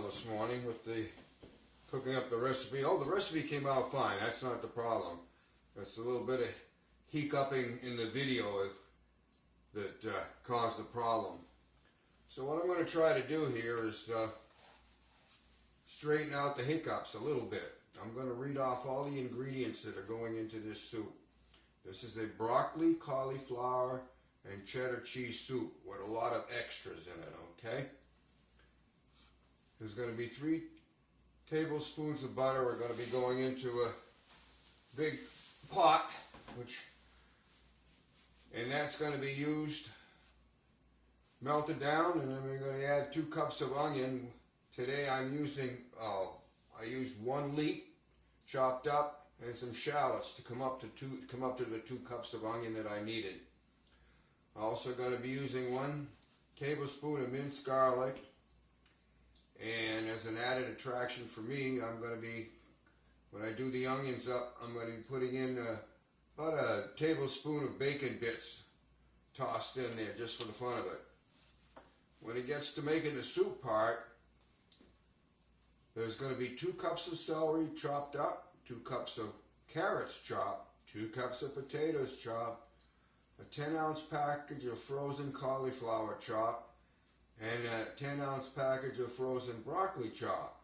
this morning with the cooking up the recipe. Oh, the recipe came out fine. That's not the problem. It's a little bit of hiccuping in the video that caused the problem. So what I'm going to try to do here is straighten out the hiccups a little bit. I'm going to read off all the ingredients that are going into this soup. This is a broccoli, cauliflower, and cheddar cheese soup with a lot of extras in it, okay? There's going to be 3 tablespoons of butter. We're going to be going into a big pot, and that's going to be used, melted down, and then we're going to add 2 cups of onion. Today I'm using, I used 1 leek chopped up and some shallots to come up to the 2 cups of onion that I needed. Also going to be using 1 tablespoon of minced garlic, and as an added attraction for me, I'm going to be, when I do the onions up, I'm going to be putting in about a tablespoon of bacon bits tossed in there just for the fun of it. When it gets to making the soup part, there's going to be 2 cups of celery chopped up, 2 cups of carrots chopped, 2 cups of potatoes chopped, a 10-ounce package of frozen cauliflower chopped, and a 10-ounce package of frozen broccoli chopped.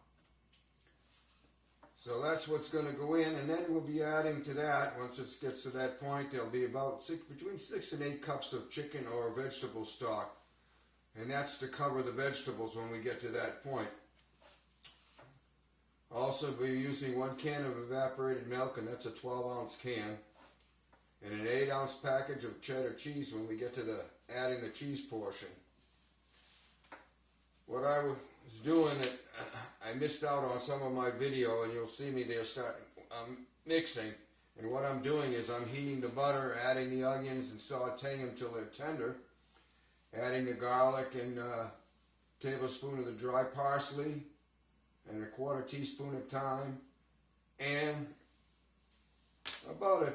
So that's what's going to go in, and then we'll be adding to that, once it gets to that point, there'll be about between 6 and 8 cups of chicken or vegetable stock, and that's to cover the vegetables when we get to that point. Also, we're using 1 can of evaporated milk, and that's a 12-ounce can, and an 8-ounce package of cheddar cheese when we get to adding the cheese portion. What I was doing, I missed out on some of my video, and you'll see me there mixing. And what I'm doing is I'm heating the butter, adding the onions, and sauteing them till they're tender. Adding the garlic and a tablespoon of the dry parsley, and a 1/4 teaspoon of thyme, and about a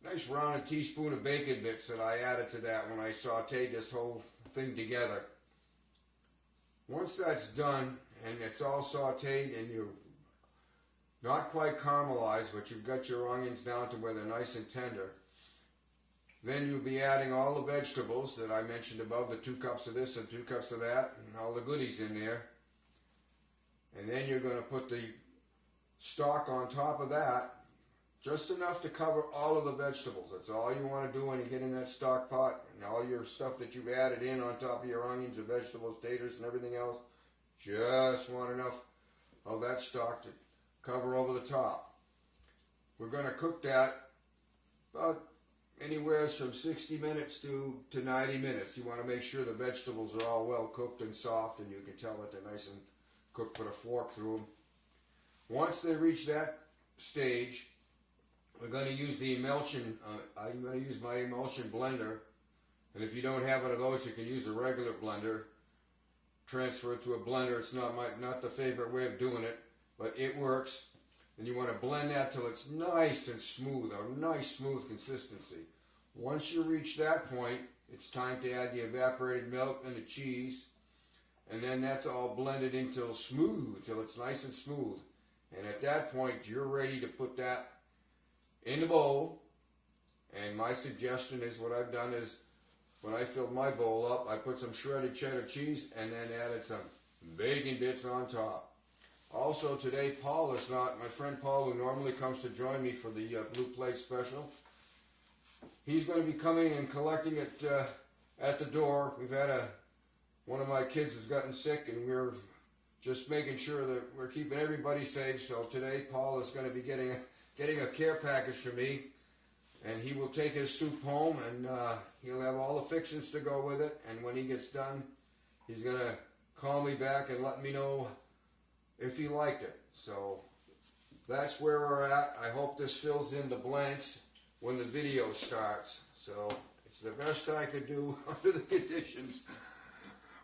nice rounded teaspoon of bacon bits that I added to that when I sauteed this whole thing together. Once that's done and it's all sauteed and you're not quite caramelized, but you've got your onions down to where they're nice and tender, then you'll be adding all the vegetables that I mentioned above, the 2 cups of this and 2 cups of that, and all the goodies in there. And then you're going to put the stock on top of that, just enough to cover all of the vegetables. That's all you want to do when you get in that stock pot, and all your stuff that you've added in on top of your onions and vegetables, taters and everything else. Just want enough of that stock to cover over the top. We're going to cook that about anywhere from 60 minutes to 90 minutes. You want to make sure the vegetables are all well cooked and soft, and you can tell that they're nice and cooked. Put a fork through them. Once they reach that stage, we're going to use the emulsion. I'm going to use my emulsion blender, and if you don't have one of those, you can use a regular blender. Transfer it to a blender. It's not the favorite way of doing it, but it works. And you want to blend that till it's nice and smooth, a nice smooth consistency. Once you reach that point, it's time to add the evaporated milk and the cheese, and then that's all blended until smooth, till it's nice and smooth. And at that point, you're ready to put that in the bowl. And my suggestion is, what I've done is, when I filled my bowl up, I put some shredded cheddar cheese and then added some bacon bits on top. Also today, Paul is not, my friend Paul, who normally comes to join me for the Blue Plate special, he's going to be coming and collecting it at the door. We've had one of my kids has gotten sick, and we're just making sure that we're keeping everybody safe. So today, Paul is going to be getting a care package for me, and he will take his soup home, and he'll have all the fixings to go with it. And when he gets done, he's going to call me back and let me know if he liked it. So that's where we're at. I hope this fills in the blanks when the video starts. So it's the best I could do under the conditions.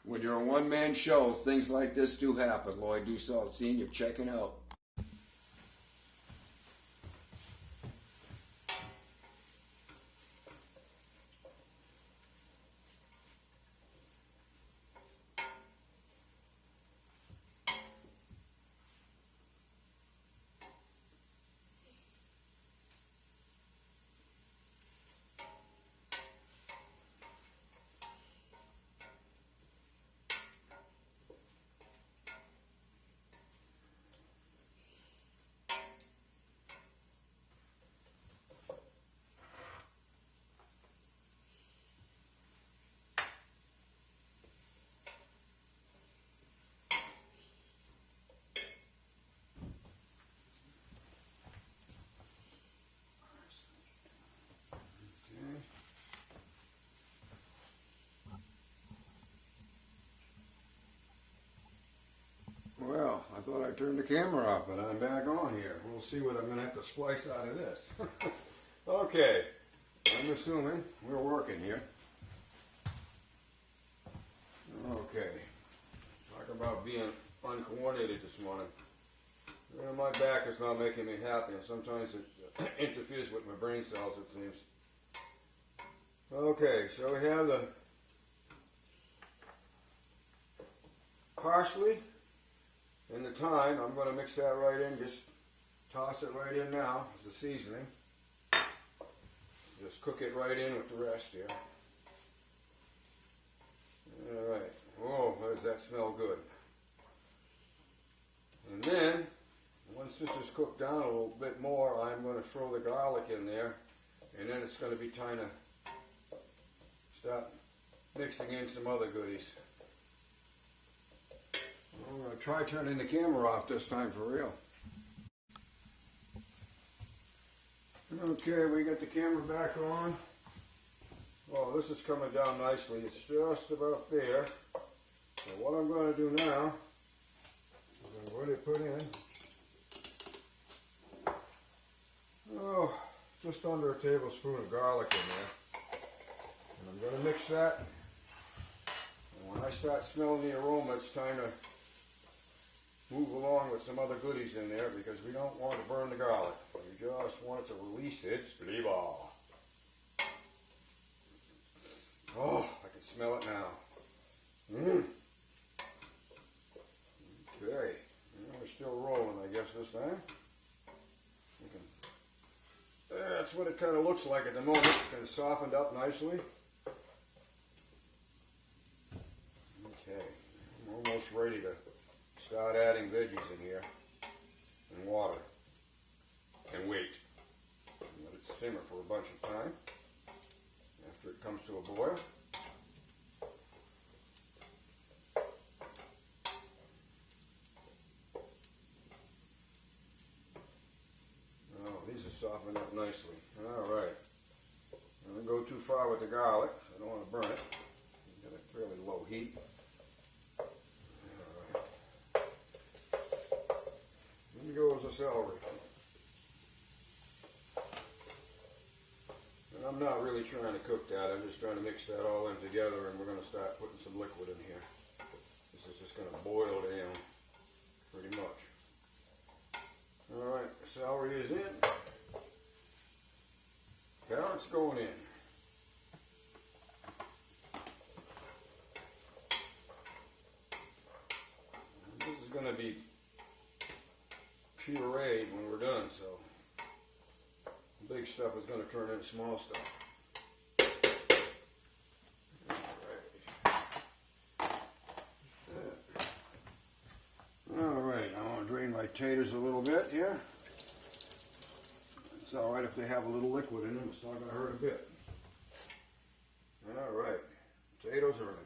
When you're a one-man show, things like this do happen. Lloyd Dussault, seeing you checking out. the camera off, but I'm back on here. We'll see what I'm going to have to splice out of this. Okay, I'm assuming we're working here. Okay, talk about being uncoordinated this morning. My back is not making me happy, and sometimes it interferes with my brain cells, it seems. Okay, so we have the parsley and the thyme. I'm going to mix that right in, just toss it right in now as a seasoning. Just cook it right in with the rest here. Alright, oh, does that smell good. And then, once this is cooked down a little bit more, I'm going to throw the garlic in there, and then it's going to be time to start mixing in some other goodies. I'm going to try turning the camera off this time for real. Okay, we got the camera back on. Well, this is coming down nicely. It's just about there. So what I'm going to do now is I'm going to put in, just under a tablespoon of garlic in there. And I'm going to mix that. And when I start smelling the aroma, it's time to move along with some other goodies in there because we don't want to burn the garlic. We just want it to release its flavor. Oh, I can smell it now. Okay, we're still rolling, I guess, this time. That's what it kind of looks like at the moment. It's kind of softened up nicely. Okay, I'm almost ready to start adding veggies in here and water and wait. Let it simmer for a bunch of time after it comes to a boil. Oh, these are softening up nicely. Alright. I'm going to go too far with the garlic. I don't want to burn it. Got a fairly low heat. Goes the celery. And I'm not really trying to cook that, I'm just trying to mix that all in together, and we're going to start putting some liquid in here. This is just going to boil down pretty much. Alright, the celery is in. Carrots going in. This is going to be pureed when we're done, so the big stuff is going to turn into small stuff. Alright, I want to drain my taters a little bit here. It's alright if they have a little liquid in them, it's not going to hurt a bit. Alright, potatoes are in.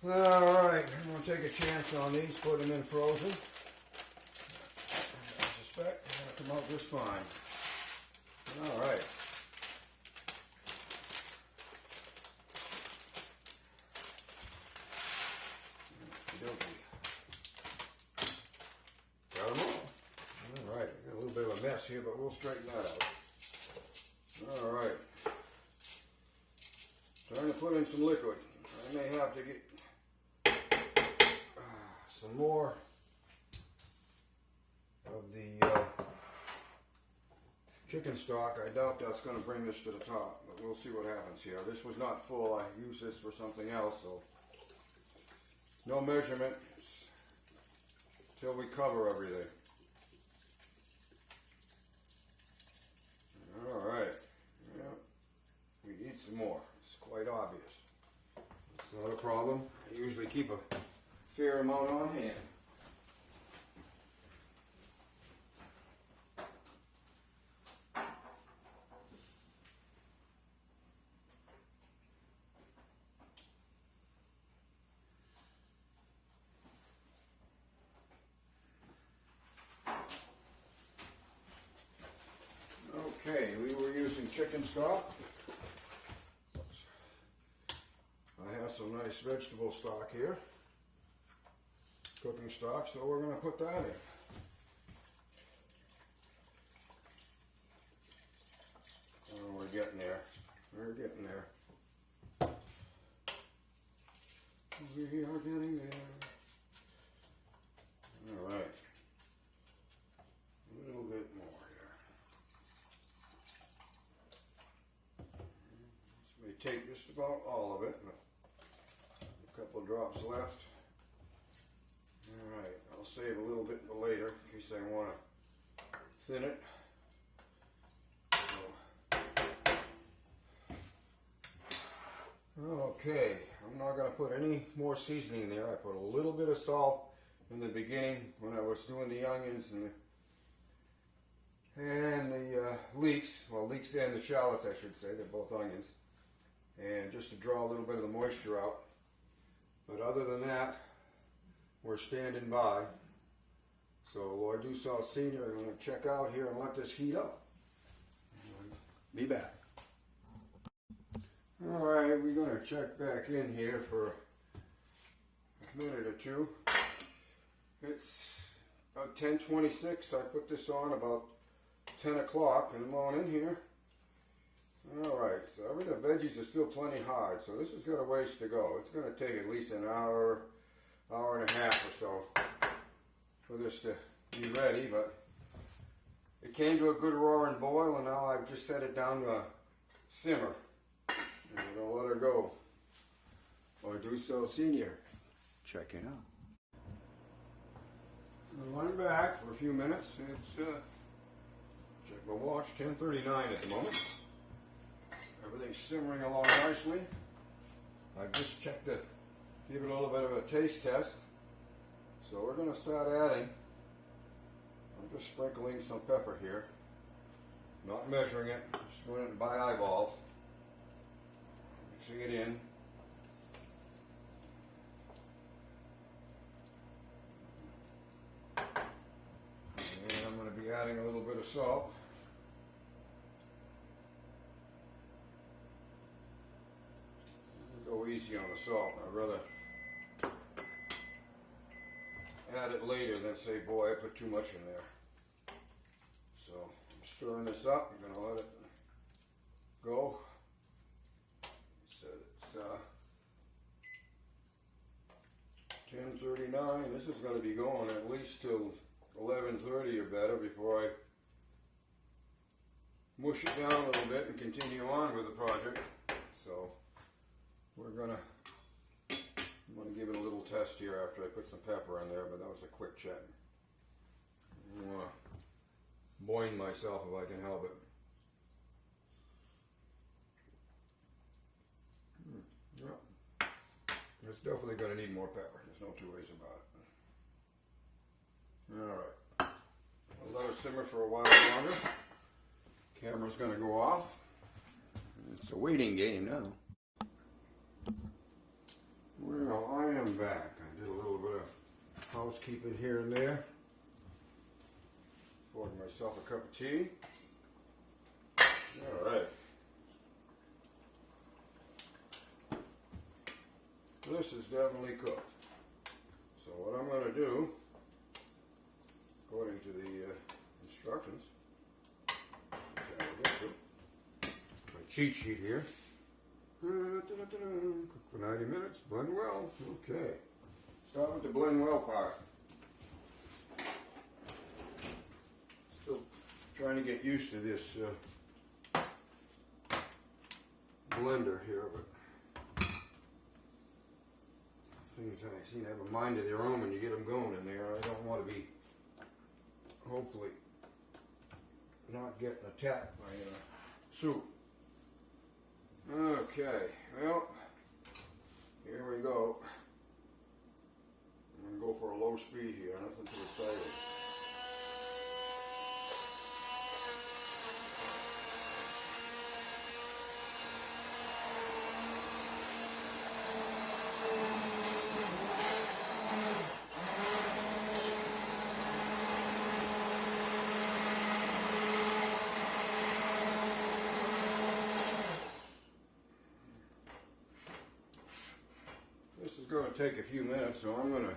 Alright, I'm going to take a chance on these, put them in frozen. I suspect they're going to come out just fine. Alright. Got them all. Alright, got a little bit of a mess here, but we'll straighten that out. Alright. Trying to put in some liquid. I may have to get some more of the chicken stock. I doubt that's going to bring this to the top, but we'll see what happens here. This was not full. I used this for something else, so no measurement till we cover everything. Alright, yeah, we need some more. It's quite obvious. It's not a problem. I usually keep a fair amount on hand. chicken stock. I have some nice vegetable stock here, cooking stock, so we're going to put that in. Oh, we're getting there. We're getting there. We are getting there. All right. A little bit more here. This may take just about all of it, but a couple drops left. All right. I'll save a little bit for later in case I want to thin it. Okay, I'm not going to put any more seasoning there. I put a little bit of salt in the beginning when I was doing the onions and the leeks. Well, leeks and the shallots, I should say. They're both onions. And just to draw a little bit of the moisture out. But other than that, we're standing by. So I do salt senior. I'm going to check out here and let this heat up. Be back. Alright, we're going to check back in here for a minute or two. It's about 10:26. I put this on about 10 o'clock and I'm on in here. Alright, so the veggies are still plenty hard, so this has got a ways to go. It's going to take at least an hour, hour and a half or so for this to be ready, but it came to a good roaring boil and now I've just set it down to a simmer. And we're going to let her go. Or do so senior. Check it out. I'm back for a few minutes. It's, check my watch, 10:39 at the moment. Everything's simmering along nicely. I've just checked it, give it a little bit of a taste test. So we're going to start adding. I'm just sprinkling some pepper here. Not measuring it, just doing it by eyeball. Mixing it in. And I'm going to be adding a little bit of salt. Go easy on the salt. I'd rather add it later than say, boy, I put too much in there. So I'm stirring this up. I'm going to let it go. It's 10:39. This is going to be going at least till 11:30 or better before I mush it down a little bit and continue on with the project. So I'm going to give it a little test here after I put some pepper in there, but that was a quick check. I don't want to boil myself if I can help it. Yeah. It's definitely going to need more pepper. There's no two ways about it. Alright. I'll let it simmer for a while longer. Camera's going to go off. It's a waiting game now. Well, I am back. I did a little bit of housekeeping here and there. Poured myself a cup of tea. Alright. This is definitely cooked. So what I'm going to do, according to the instructions, which I will get to, my cheat sheet here. Cook for 90 minutes, blend well. Okay. Start with the blend well part. Still trying to get used to this blender here, but things I seem to have a mind of their own when you get them going in there. I don't want to be, hopefully, not getting attacked by soup. Okay, well, here we go. I'm going to go for a low speed here, nothing too exciting. take a few minutes, so I'm going to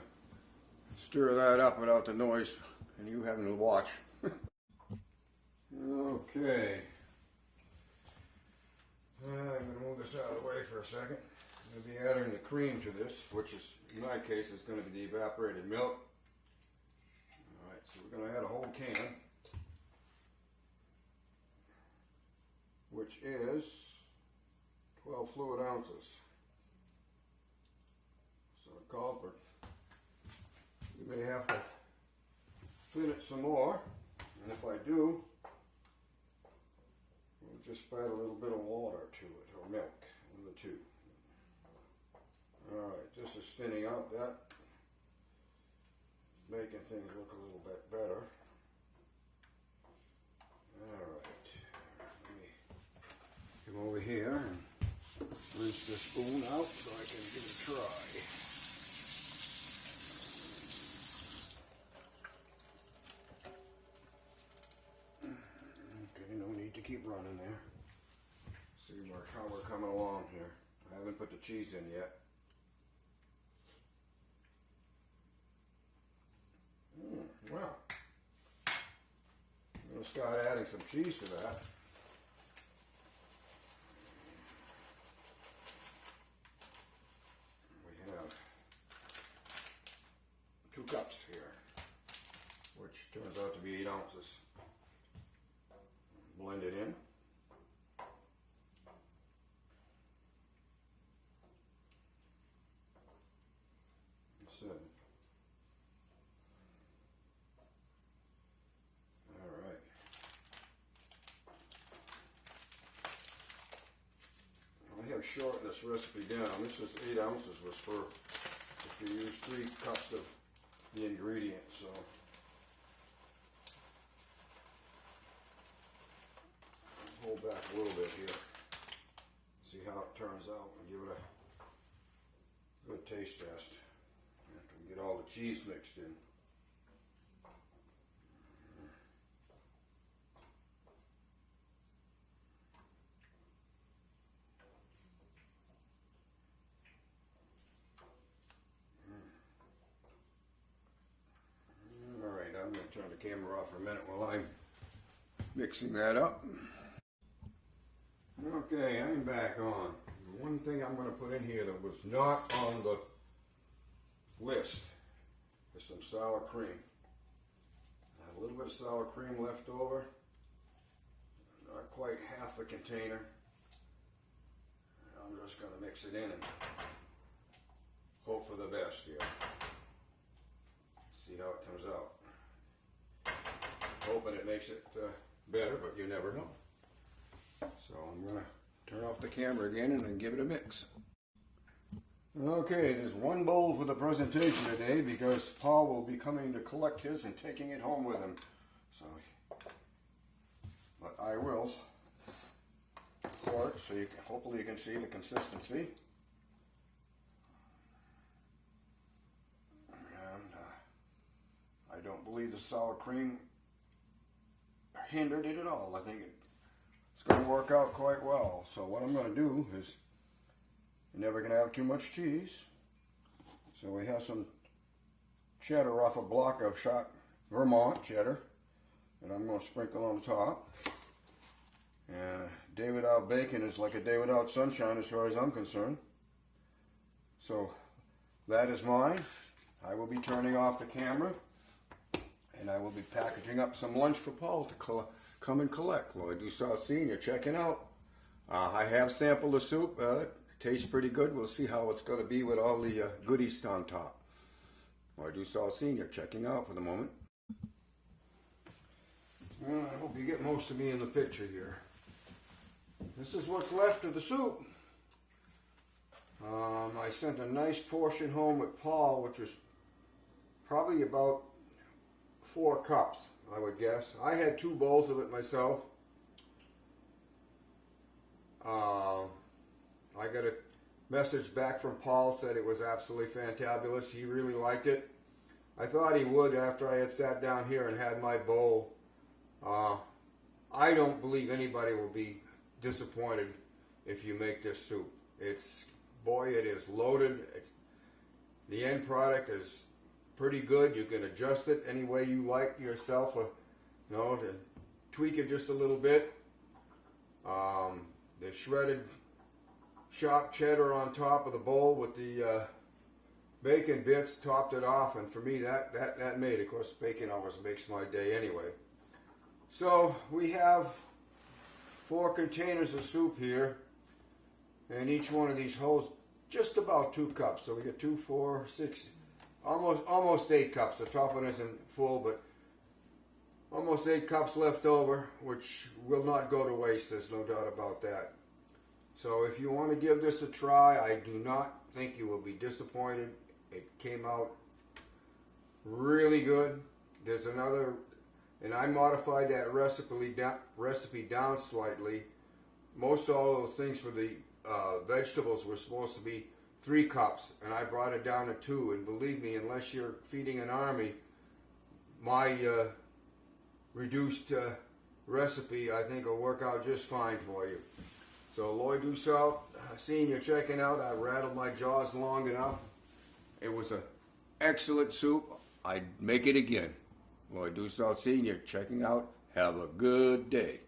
stir that up without the noise and you having to watch. Okay. I'm going to move this out of the way for a second. I'm going to be adding the cream to this, which is, in my case, is going to be the evaporated milk. Alright, so we're going to add a whole can, which is 12 fluid ounces. So I called for, you may have to thin it some more, and if I do, we'll just add a little bit of water to it, or milk, one of the two. Alright, this is thinning out. That is making things look a little bit better. Alright, let me come over here and rinse the spoon out so I can give it a try. Okay, no need to keep running there. See how we're coming along here. I haven't put the cheese in yet. Well, I'm going to start adding some cheese to that. We have 2 cups here, which turns out to be 8 ounces. Blend it in. Shorten this recipe down. This is 8 ounces was for if you use 3 cups of the ingredients. So hold back a little bit here. See how it turns out and give it a good taste test after we get all the cheese mixed in. Turn the camera off for a minute while I'm mixing that up. Okay, I'm back on. One thing I'm going to put in here that was not on the list is some sour cream. I have a little bit of sour cream left over. Not quite half a container. I'm just going to mix it in and hope for the best here. See how it comes out. Hoping it makes it better, but you never know. So I'm going to turn off the camera again and then give it a mix. Okay, there's 1 bowl for the presentation today because Paul will be coming to collect his and taking it home with him. So, but I will pour it so you can, hopefully you can see the consistency. And I don't believe the sour cream hindered it at all. I think it's going to work out quite well. So what I'm going to do is, you're never going to have too much cheese. So we have some cheddar off a block of shot Vermont cheddar, and I'm going to sprinkle on the top. And a day without bacon is like a day without sunshine as far as I'm concerned. So that is mine. I will be turning off the camera. And I will be packaging up some lunch for Paul to come and collect. Lloyd Dussault Sr. checking out. I have sampled the soup. It tastes pretty good. We'll see how it's going to be with all the goodies on top. Lloyd Dussault Sr. checking out for the moment. Well, I hope you get most of me in the picture here. This is what's left of the soup. I sent a nice portion home with Paul, which was probably about 4 cups, I would guess. I had 2 bowls of it myself. I got a message back from Paul, said it was absolutely fantabulous. He really liked it. I thought he would after I had sat down here and had my bowl. I don't believe anybody will be disappointed if you make this soup. Boy, it is loaded. The end product is pretty good. You can adjust it any way you like yourself, to tweak it just a little bit. The shredded chopped cheddar on top of the bowl with the bacon bits topped it off, and for me that made it. Of course, bacon always makes my day anyway. So we have 4 containers of soup here, and each one of these holds just about 2 cups. So we get 2, 4, 6, almost 8 cups. The top one isn't full, but almost 8 cups left over, which will not go to waste. There's no doubt about that. So if you want to give this a try, I do not think you will be disappointed. It came out really good. There's another, and I modified that recipe down slightly. Most all those things for the vegetables were supposed to be 3 cups, and I brought it down to 2. And believe me, unless you're feeding an army, my reduced recipe I think will work out just fine for you. So Lloyd Dussault, seeing you checking out, I rattled my jaws long enough. It was an excellent soup. I'd make it again. Lloyd Dussault, seeing you checking out. Have a good day.